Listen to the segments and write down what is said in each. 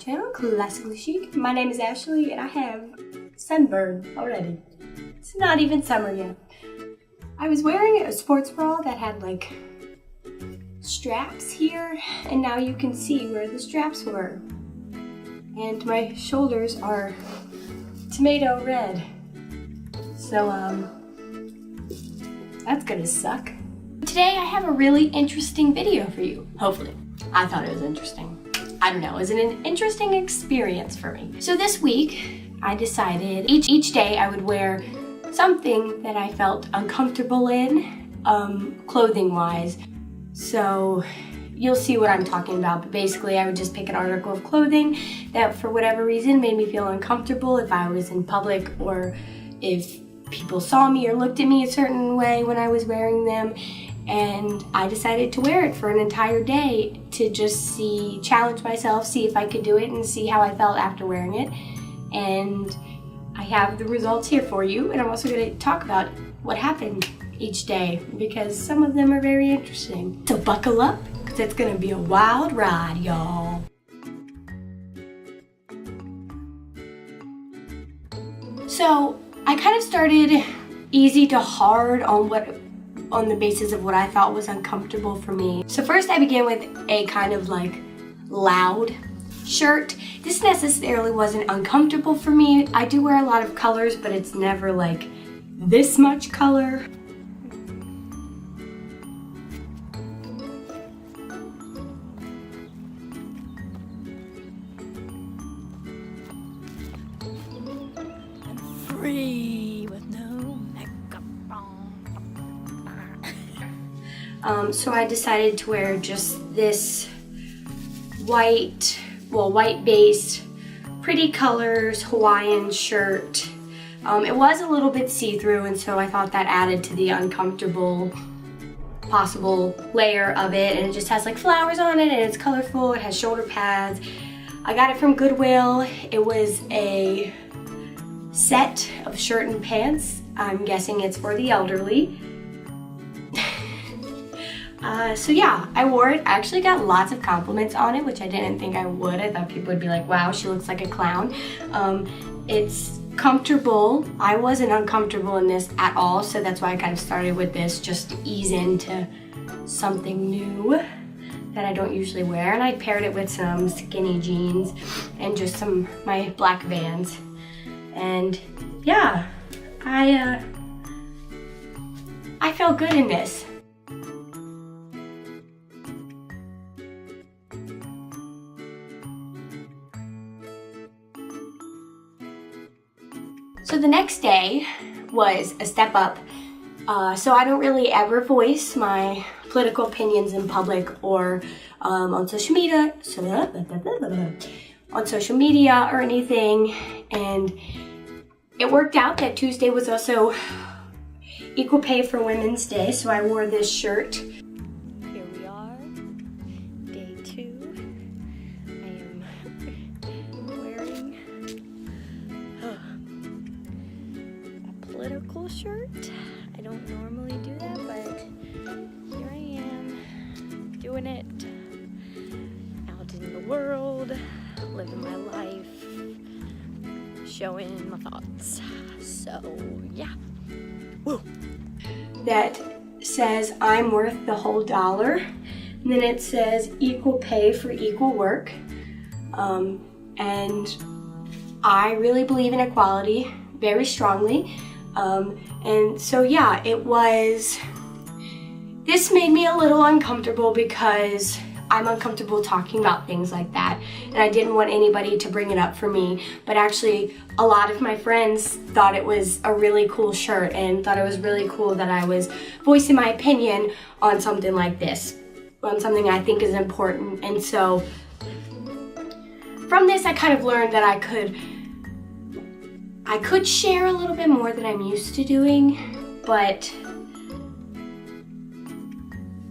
channel, Classically Chic. My name is Ashley and I have sunburn already. It's not even summer yet. I was wearing a sports bra that had like straps here, and now you can see where the straps were. And my shoulders are tomato red. So that's gonna suck. Today I have a really interesting video for you, hopefully. I thought it was interesting. I don't know, it was an interesting experience for me. So this week, I decided each day I would wear something that I felt uncomfortable in, clothing-wise. So you'll see what I'm talking about, but basically I would just pick an article of clothing that for whatever reason made me feel uncomfortable if I was in public or if people saw me or looked at me a certain way when I was wearing them. And I decided to wear it for an entire day to just challenge myself, see if I could do it, and see how I felt after wearing it. And I have the results here for you, and I'm also going to talk about what happened each day because some of them are very interesting. So buckle up, because it's going to be a wild ride, y'all. So I kind of started easy to hard on the basis of what I thought was uncomfortable for me. So first I began with a kind of like loud shirt. This necessarily wasn't uncomfortable for me. I do wear a lot of colors, but it's never like this much color. I'm free with no makeup on. So I decided to wear just this white-based, pretty colors Hawaiian shirt. It was a little bit see-through, and so I thought that added to the uncomfortable possible layer of it. And it just has like flowers on it, and it's colorful. It has shoulder pads. I got it from Goodwill. It was a set of shirt and pants. I'm guessing it's for the elderly. So yeah, I wore it. I actually got lots of compliments on it, which I didn't think I would. I thought people would be like, wow, she looks like a clown. It's comfortable. I wasn't uncomfortable in this at all, so that's why I kind of started with this just to ease into something new that I don't usually wear. And I paired it with some skinny jeans and just my black Vans. And yeah, I felt good in this. So the next day was a step up. So I don't really ever voice my political opinions in public or on social media, or anything. And it worked out that Tuesday was also Equal Pay for Women's Day, so I wore this shirt. Here we are, day 2. I am wearing a political shirt. I don't normally do that, but here I am doing it out in the world, living my life, showing my thoughts. So yeah. Woo. That says I'm worth the whole dollar, and then it says equal pay for equal work, and I really believe in equality very strongly, and so yeah, this made me a little uncomfortable because I'm uncomfortable talking about things like that, and I didn't want anybody to bring it up for me, but actually a lot of my friends thought it was a really cool shirt and thought it was really cool that I was voicing my opinion on something like this, on something I think is important. And so from this I kind of learned that I could share a little bit more than I'm used to doing, but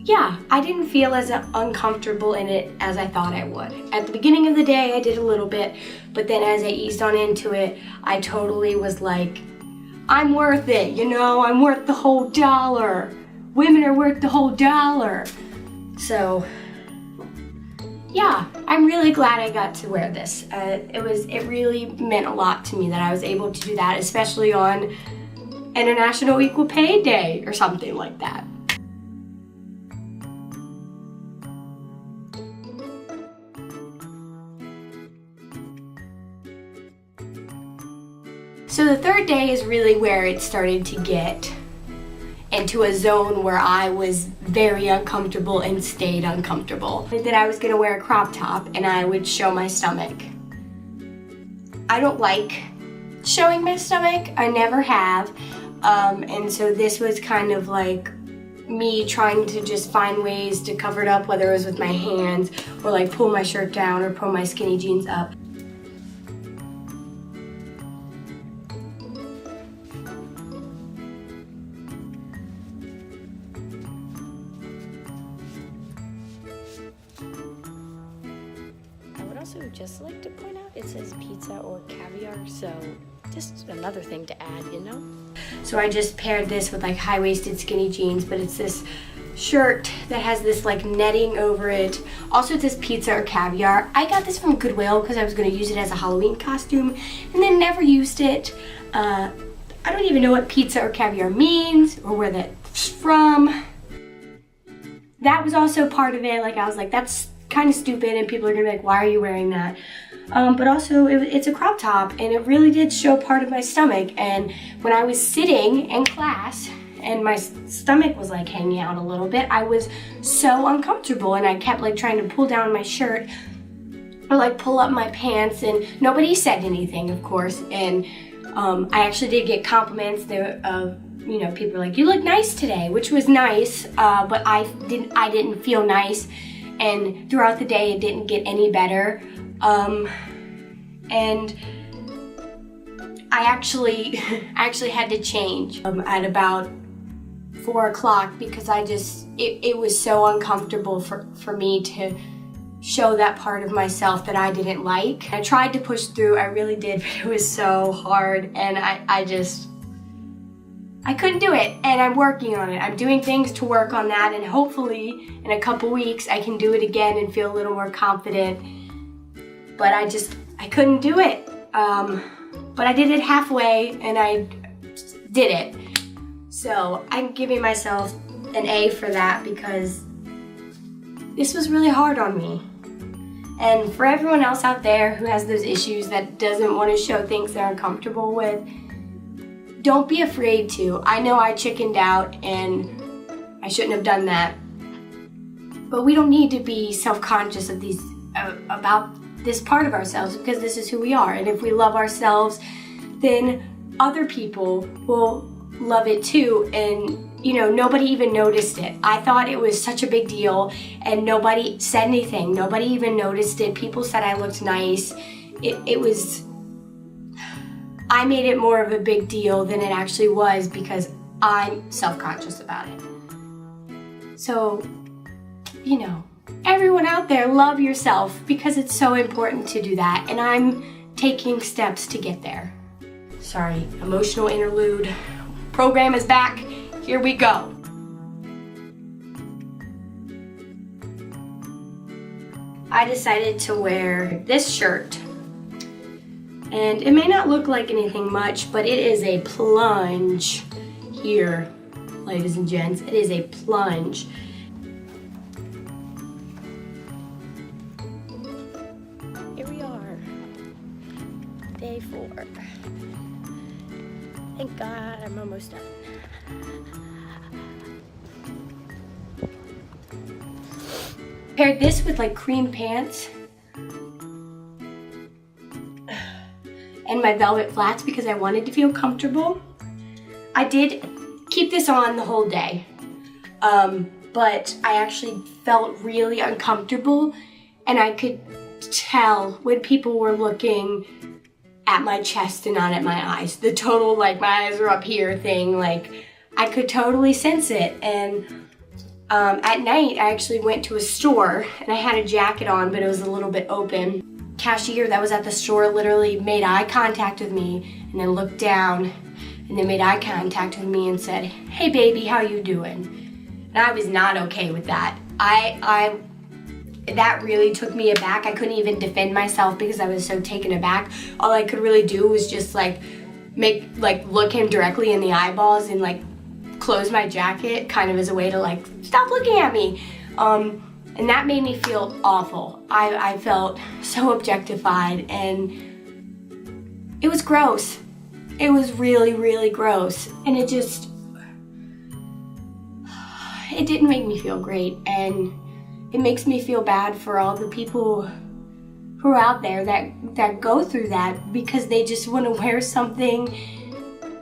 yeah, I didn't feel as uncomfortable in it as I thought I would. At the beginning of the day, I did a little bit, but then as I eased on into it, I totally was like, I'm worth it, you know? I'm worth the whole dollar. Women are worth the whole dollar. So, yeah, I'm really glad I got to wear this. It really meant a lot to me that I was able to do that, especially on International Equal Pay Day or something like that. So the third day is really where it started to get into a zone where I was very uncomfortable and stayed uncomfortable. That I was gonna wear a crop top and I would show my stomach. I don't like showing my stomach, I never have. And so this was kind of like me trying to just find ways to cover it up, whether it was with my hands or like pull my shirt down or pull my skinny jeans up. Also, just like to point out, it says pizza or caviar, so just another thing to add, you know? So I just paired this with like high-waisted skinny jeans, but it's this shirt that has this like netting over it. Also it says pizza or caviar. I got this from Goodwill because I was going to use it as a Halloween costume and then never used it. I don't even know what pizza or caviar means or where that's from. That was also part of it. Like I was like, that's kind of stupid and people are gonna be like, why are you wearing that? But also it's a crop top and it really did show part of my stomach, and when I was sitting in class and my stomach was like hanging out a little bit, I was so uncomfortable and I kept like trying to pull down my shirt or like pull up my pants, and nobody said anything, of course, and I actually did get compliments there of, you know, people were like, you look nice today, which was nice, but I didn't feel nice. And throughout the day, it didn't get any better. And I actually had to change at about 4 o'clock because it was so uncomfortable for me to show that part of myself that I didn't like. I tried to push through, I really did, but it was so hard, and I couldn't do it, and I'm working on it. I'm doing things to work on that, and hopefully in a couple weeks I can do it again and feel a little more confident. But I couldn't do it. But I did it halfway, and I did it. So I'm giving myself an A for that because this was really hard on me. And for everyone else out there who has those issues that doesn't want to show things they're uncomfortable with, don't be afraid to. I know I chickened out and I shouldn't have done that. But we don't need to be self-conscious of about this part of ourselves, because this is who we are. And if we love ourselves, then other people will love it too. And you know, nobody even noticed it. I thought it was such a big deal and nobody said anything. Nobody even noticed it. People said I looked nice. I made it more of a big deal than it actually was because I'm self-conscious about it. So, you know, everyone out there, love yourself because it's so important to do that, and I'm taking steps to get there. Sorry, emotional interlude. Program is back. Here we go. I decided to wear this shirt. And it may not look like anything much, but it is a plunge here, ladies and gents. It is a plunge. Here we are, day 4. Thank God I'm almost done. Paired this with like cream pants and my velvet flats because I wanted to feel comfortable. I did keep this on the whole day, but I actually felt really uncomfortable, and I could tell when people were looking at my chest and not at my eyes. The total, like, my eyes are up here thing, like, I could totally sense it. And at night, I actually went to a store, and I had a jacket on, but it was a little bit open. Cashier that was at the store literally made eye contact with me and then looked down and then made eye contact with me and said, "Hey baby, how you doing?" And I was not okay with that. I that really took me aback. I couldn't even defend myself because I was so taken aback. All I could really do was just like look him directly in the eyeballs and like close my jacket kind of as a way to like, stop looking at me. And that made me feel awful. I felt so objectified, and it was gross. It was really, really gross. And it didn't make me feel great. And it makes me feel bad for all the people who are out there that go through that because they just want to wear something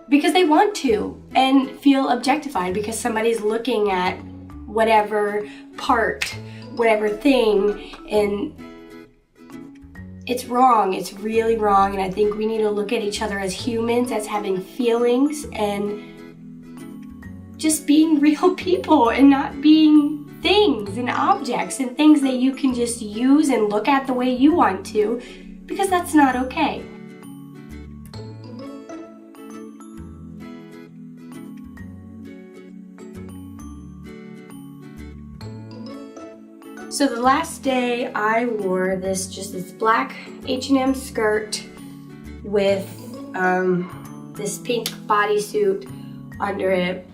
because they want to and feel objectified because somebody's looking at whatever part, whatever thing, and it's wrong. It's really wrong, and I think we need to look at each other as humans, as having feelings, and just being real people and not being things and objects and things that you can just use and look at the way you want to, because that's not okay. So the last day I wore this black H&M skirt with this pink bodysuit under it.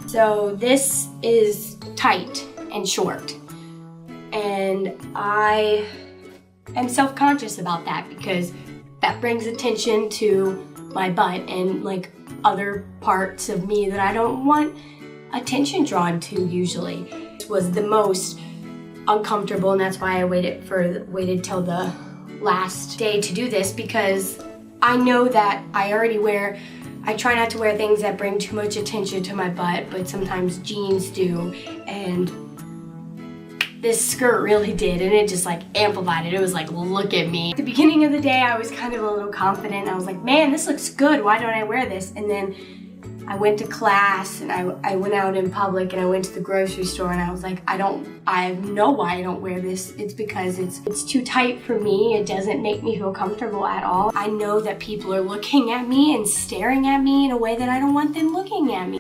So this is tight and short, and I am self-conscious about that because that brings attention to my butt and like other parts of me that I don't want attention drawn to usually. It was the most uncomfortable, and that's why I waited till the last day to do this, because I know that I try not to wear things that bring too much attention to my butt, but sometimes jeans do, and this skirt really did, and it just like amplified it. It was like, look at me. At the beginning of the day, I was kind of a little confident. I was like, man, this looks good. Why don't I wear this? And then I went to class, and I went out in public, and I went to the grocery store, and I was like, I know why I don't wear this. It's because it's too tight for me. It doesn't make me feel comfortable at all. I know that people are looking at me and staring at me in a way that I don't want them looking at me.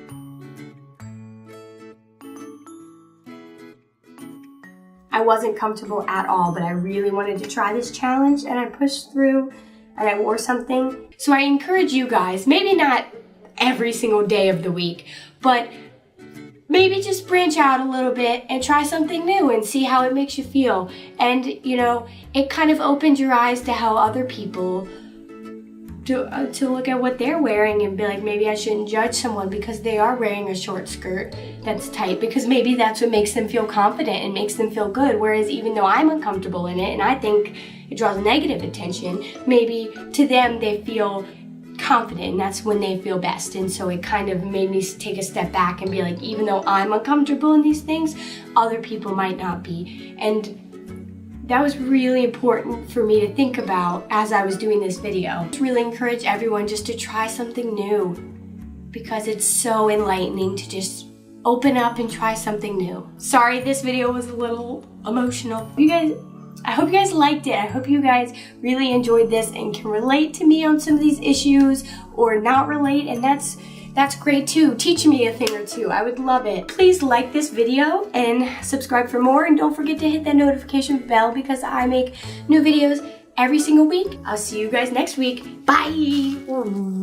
I wasn't comfortable at all, but I really wanted to try this challenge, and I pushed through, and I wore something. So I encourage you guys, maybe not every single day of the week, but maybe just branch out a little bit and try something new and see how it makes you feel. And you know, it kind of opens your eyes to how other people to look at what they're wearing and be like, maybe I shouldn't judge someone because they are wearing a short skirt that's tight, because maybe that's what makes them feel confident and makes them feel good. Whereas even though I'm uncomfortable in it and I think it draws negative attention, maybe to them they feel confident, and that's when they feel best. And so it kind of made me take a step back and be like, even though I'm uncomfortable in these things, other people might not be. And that was really important for me to think about as I was doing this video. I really encourage everyone just to try something new, because it's so enlightening to just open up and try something new. Sorry, this video was a little emotional. I hope you guys liked it. I hope you guys really enjoyed this and can relate to me on some of these issues or not relate, and that's great too. Teach me a thing or two. I would love it. Please like this video and subscribe for more, and don't forget to hit that notification bell because I make new videos every single week. I'll see you guys next week. Bye!